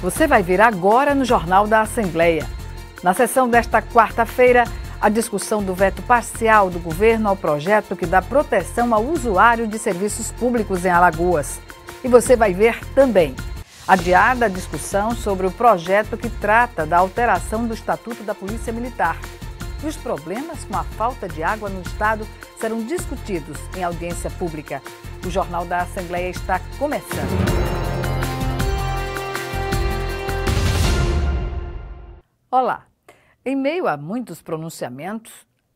Você vai ver agora no Jornal da Assembleia. Na sessão desta quarta-feira, a discussão do veto parcial do governo ao projeto que dá proteção ao usuário de serviços públicos em Alagoas. E você vai ver também adiada a discussão sobre o projeto que trata da alteração do Estatuto da Polícia Militar. E os problemas com a falta de água no estado serão discutidos em audiência pública. O Jornal da Assembleia está começando. Olá! Em meio a muitos pronunciamentos,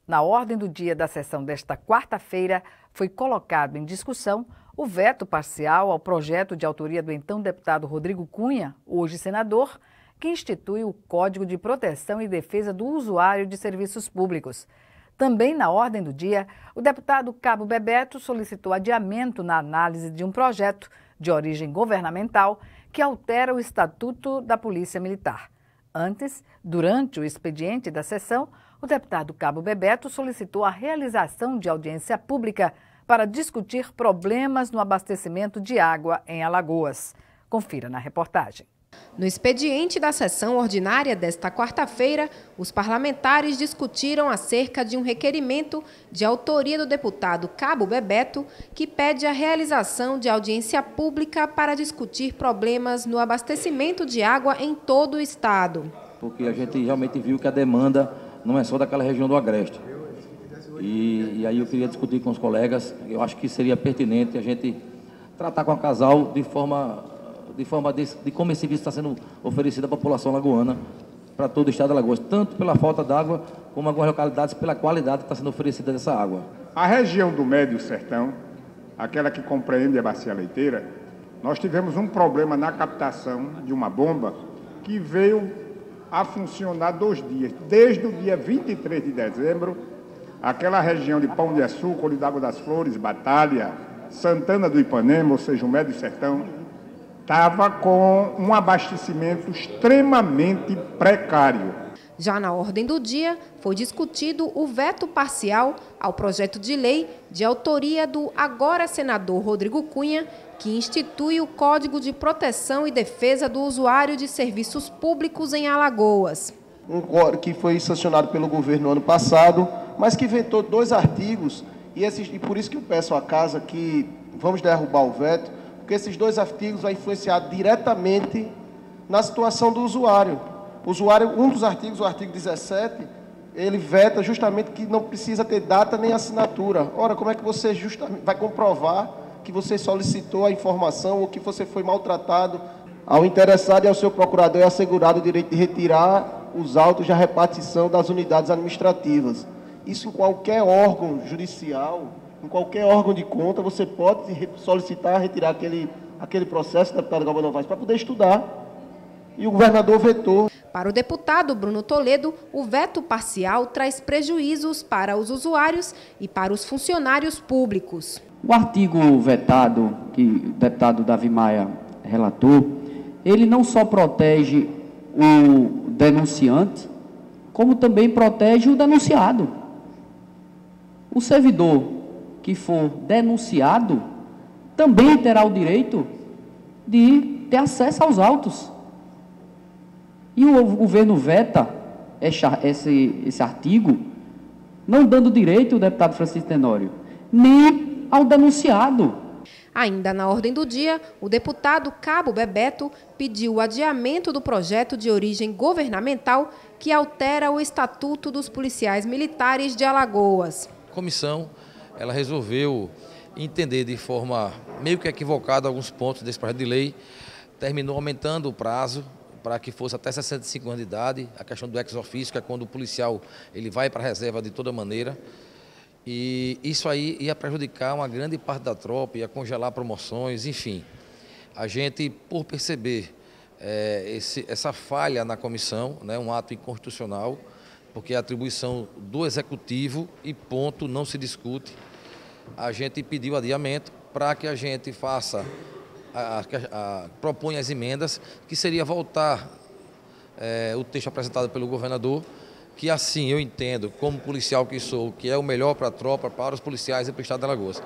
na ordem do dia da sessão desta quarta-feira foi colocado em discussão o veto parcial ao projeto de autoria do então deputado Rodrigo Cunha, hoje senador, que institui o Código de Proteção e Defesa do Usuário de Serviços Públicos. Também na ordem do dia, o deputado Cabo Bebeto solicitou adiamento na análise de um projeto de origem governamental que altera o Estatuto da Polícia Militar. Antes, durante o expediente da sessão, o deputado Cabo Bebeto solicitou a realização de audiência pública para discutir problemas no abastecimento de água em Alagoas. Confira na reportagem. No expediente da sessão ordinária desta quarta-feira, os parlamentares discutiram acerca de um requerimento de autoria do deputado Cabo Bebeto, que pede a realização de audiência pública para discutir problemas no abastecimento de água em todo o estado. Porque a gente realmente viu que a demanda não é só daquela região do Agreste. E aí eu queria discutir com os colegas, eu acho que seria pertinente a gente tratar com o casal de como esse serviço está sendo oferecido à população lagoana, para todo o estado de Alagoas, tanto pela falta d'água, como algumas localidades pela qualidade que está sendo oferecida dessa água. A região do Médio Sertão, aquela que compreende a Bacia Leiteira, nós tivemos um problema na captação de uma bomba que veio a funcionar 2 dias. Desde o dia 23 de dezembro, aquela região de Pão de Açúcar, Olho d'Água das Flores, Batalha, Santana do Ipanema, ou seja, o Médio Sertão, estava com um abastecimento extremamente precário. Já na ordem do dia, foi discutido o veto parcial ao projeto de lei de autoria do agora senador Rodrigo Cunha, que institui o Código de Proteção e Defesa do Usuário de Serviços Públicos em Alagoas. Um código que foi sancionado pelo governo no ano passado, mas que vetou 2 artigos, e por isso que eu peço à casa que vamos derrubar o veto, porque esses 2 artigos vão influenciar diretamente na situação do usuário. Um dos artigos, o artigo 17, ele veta justamente que não precisa ter data nem assinatura. Ora, como é que você justamente vai comprovar que você solicitou a informação ou que você foi maltratado? Ao interessado e ao seu procurador é assegurado o direito de retirar os autos da repartição das unidades administrativas. Isso em qualquer órgão judicial, em qualquer órgão de conta, você pode solicitar retirar aquele processo, deputado Galvão Novaes, para poder estudar. E o governador vetou. Para o deputado Bruno Toledo, o veto parcial traz prejuízos para os usuários e para os funcionários públicos. O artigo vetado, que o deputado Davi Maia relatou, ele não só protege o denunciante, como também protege o denunciado. O servidor que for denunciado, também terá o direito de ter acesso aos autos. E o governo veta esse artigo, não dando direito ao deputado Francisco Tenório, nem ao denunciado. Ainda na ordem do dia, o deputado Cabo Bebeto pediu o adiamento do projeto de origem governamental que altera o Estatuto dos Policiais Militares de Alagoas. A comissão ela resolveu entender de forma meio que equivocada alguns pontos desse projeto de lei, terminou aumentando o prazo para que fosse até 65 anos de idade, a questão do ex-ofício, que é quando o policial ele vai para a reserva de toda maneira, e isso aí ia prejudicar uma grande parte da tropa, ia congelar promoções, enfim. A gente, por perceber essa falha na comissão, né, um ato inconstitucional, porque é atribuição do Executivo e ponto, não se discute. A gente pediu adiamento para que a gente faça, proponha as emendas, que seria voltar o texto apresentado pelo governador, que assim eu entendo, como policial que sou, que é o melhor para a tropa, para os policiais e para o estado de Alagoas.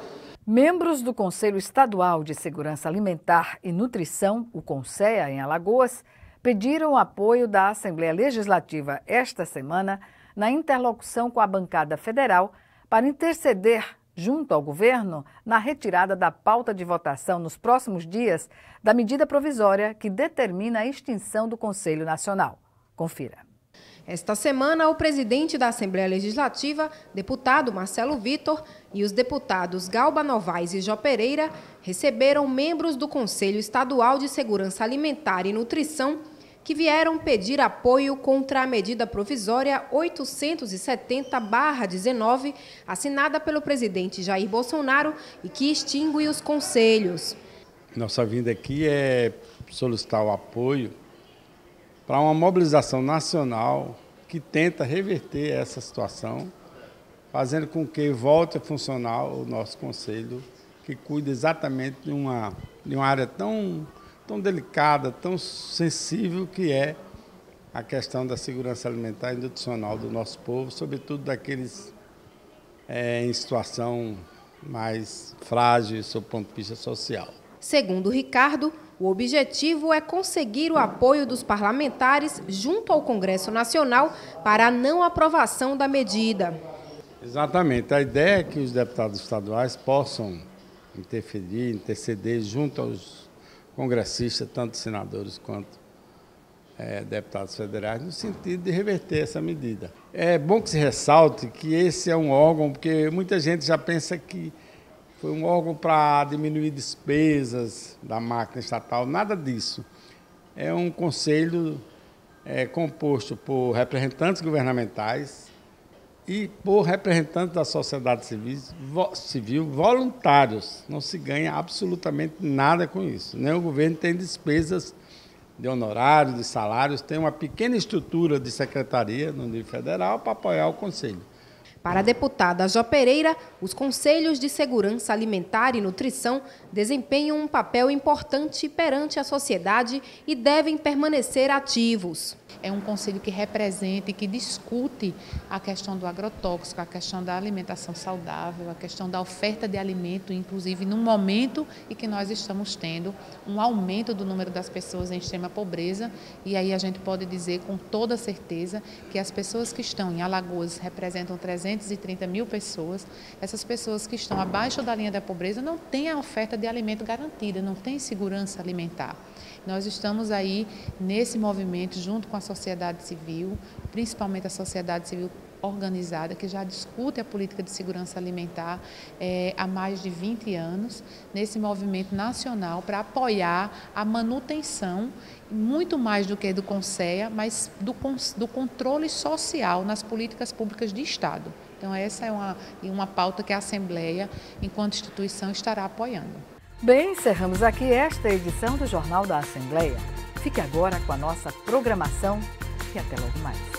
Membros do Conselho Estadual de Segurança Alimentar e Nutrição, o CONSEA, em Alagoas, pediram o apoio da Assembleia Legislativa esta semana na interlocução com a bancada federal para interceder junto ao governo na retirada da pauta de votação nos próximos dias da medida provisória que determina a extinção do Conselho Nacional. Confira. Esta semana, o presidente da Assembleia Legislativa, deputado Marcelo Vitor, e os deputados Galba Novaes e Jó Pereira receberam membros do Conselho Estadual de Segurança Alimentar e Nutrição que vieram pedir apoio contra a medida provisória 870/19, assinada pelo presidente Jair Bolsonaro e que extingue os conselhos. Nossa vinda aqui é solicitar o apoio para uma mobilização nacional que tenta reverter essa situação, fazendo com que volte a funcionar o nosso conselho, que cuida exatamente de uma área tão delicada, tão sensível, que é a questão da segurança alimentar e nutricional do nosso povo, sobretudo daqueles em situação mais frágil, sob o ponto de vista social. Segundo Ricardo, o objetivo é conseguir o apoio dos parlamentares junto ao Congresso Nacional para a não aprovação da medida. Exatamente. A ideia é que os deputados estaduais possam interceder junto aos congressistas, tanto senadores quanto deputados federais, no sentido de reverter essa medida. É bom que se ressalte que esse é um órgão, porque muita gente já pensa que foi um órgão para diminuir despesas da máquina estatal, nada disso. É um conselho composto por representantes governamentais e por representantes da sociedade civil voluntários. Não se ganha absolutamente nada com isso. Nem o governo tem despesas de honorários, de salários, tem uma pequena estrutura de secretaria no nível federal para apoiar o conselho. Para a deputada Jó Pereira, os Conselhos de Segurança Alimentar e Nutrição desempenham um papel importante perante a sociedade e devem permanecer ativos. É um conselho que representa e que discute a questão do agrotóxico, a questão da alimentação saudável, a questão da oferta de alimento, inclusive no momento em que nós estamos tendo um aumento do número das pessoas em extrema pobreza. E aí a gente pode dizer com toda certeza que as pessoas que estão em Alagoas representam 330 mil pessoas. Essas pessoas que estão abaixo da linha da pobreza não têm a oferta de alimento garantida, não têm segurança alimentar. Nós estamos aí nesse movimento junto com a sociedade civil, principalmente a sociedade civil organizada, que já discute a política de segurança alimentar há mais de 20 anos, nesse movimento nacional para apoiar a manutenção, muito mais do que do CONSEA, mas do controle social nas políticas públicas de Estado. Então essa é uma pauta que a Assembleia, enquanto instituição, estará apoiando. Bem, encerramos aqui esta edição do Jornal da Assembleia. Fique agora com a nossa programação e até logo mais.